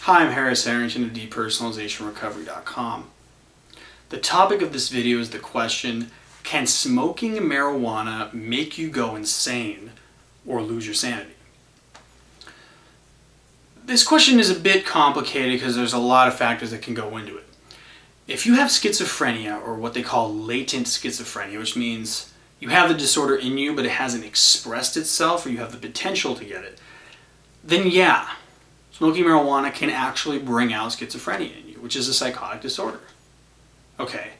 Hi, I'm Harris Harrington of depersonalizationrecovery.com. The topic of this video is the question, can smoking marijuana make you go insane or lose your sanity? This question is a bit complicated because there's a lot of factors that can go into it. If you have schizophrenia, or what they call latent schizophrenia, which means you have the disorder in you but it hasn't expressed itself, or you have the potential to get it, then yeah, smoking marijuana can actually bring out schizophrenia in you, which is a psychotic disorder. Okay,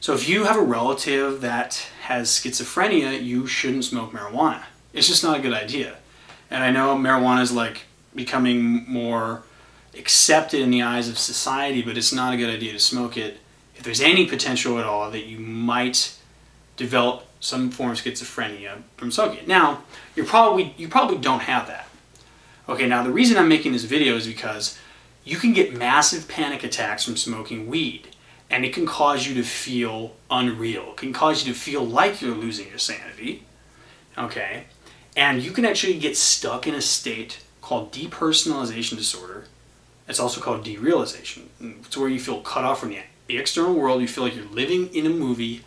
so if you have a relative that has schizophrenia, you shouldn't smoke marijuana. It's just not a good idea. And I know marijuana is like becoming more accepted in the eyes of society, but it's not a good idea to smoke it if there's any potential at all that you might develop some form of schizophrenia from smoking it. Now, you probably don't have that. Okay, now the reason I'm making this video is because you can get massive panic attacks from smoking weed, and it can cause you to feel unreal. It can cause you to feel like you're losing your sanity, okay? And you can actually get stuck in a state called depersonalization disorder. It's also called derealization. It's where you feel cut off from the external world. You feel like you're living in a movie,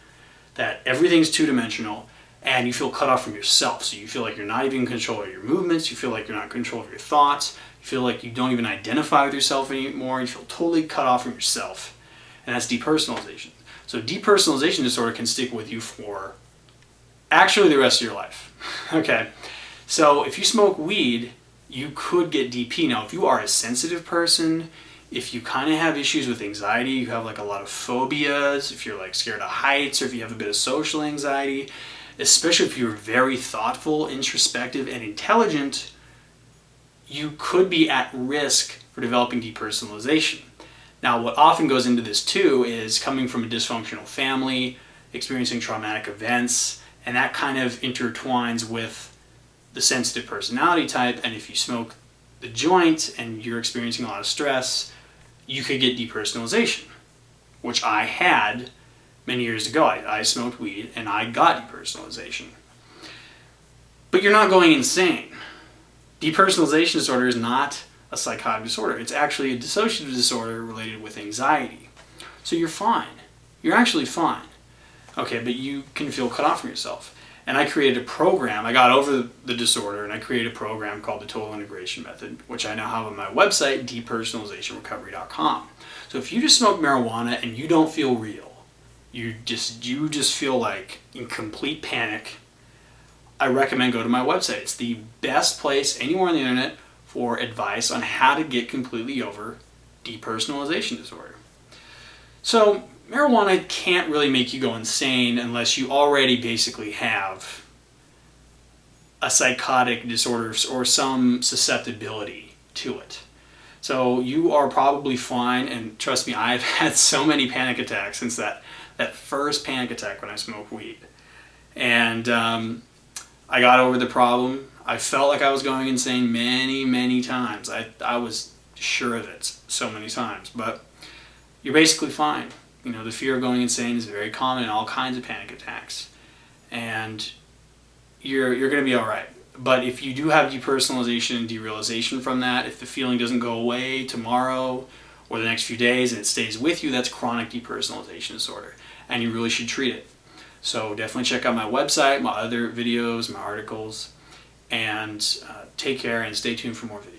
that everything's two-dimensional, and you feel cut off from yourself. So you feel like you're not even in control of your movements, you feel like you're not in control of your thoughts, you feel like you don't even identify with yourself anymore, you feel totally cut off from yourself. And that's depersonalization. So depersonalization disorder can stick with you for actually the rest of your life. Okay, so if you smoke weed, you could get DP. Now, if you are a sensitive person, if you kind of have issues with anxiety, you have like a lot of phobias, if you're like scared of heights, or if you have a bit of social anxiety, especially if you're very thoughtful, introspective, and intelligent, you could be at risk for developing depersonalization. Now, what often goes into this too is coming from a dysfunctional family, experiencing traumatic events, and that kind of intertwines with the sensitive personality type. And if you smoke the joint and you're experiencing a lot of stress, you could get depersonalization, which I had many years ago. I smoked weed and I got depersonalization. But you're not going insane. Depersonalization disorder is not a psychotic disorder. It's actually a dissociative disorder related with anxiety. So you're fine. You're actually fine. Okay, but you can feel cut off from yourself. And I created a program. I got over the disorder and I created a program called the Total Integration Method, which I now have on my website, depersonalizationrecovery.com. So if you just smoke marijuana and you don't feel real, you just feel like in complete panic, I recommend go to my website. It's the best place anywhere on the internet for advice on how to get completely over depersonalization disorder. So marijuana can't really make you go insane unless you already basically have a psychotic disorder or some susceptibility to it. So you are probably fine, and trust me, I've had so many panic attacks since that first panic attack when I smoked weed. And I got over the problem. I felt like I was going insane many times. I was sure of it so many times, but you're basically fine. You know, the fear of going insane is very common in all kinds of panic attacks, and you're going to be all right. But if you do have depersonalization and derealization from that, if the feeling doesn't go away tomorrow or the next few days and it stays with you, that's chronic depersonalization disorder, and you really should treat it. So definitely check out my website, my other videos, my articles, and take care and stay tuned for more videos.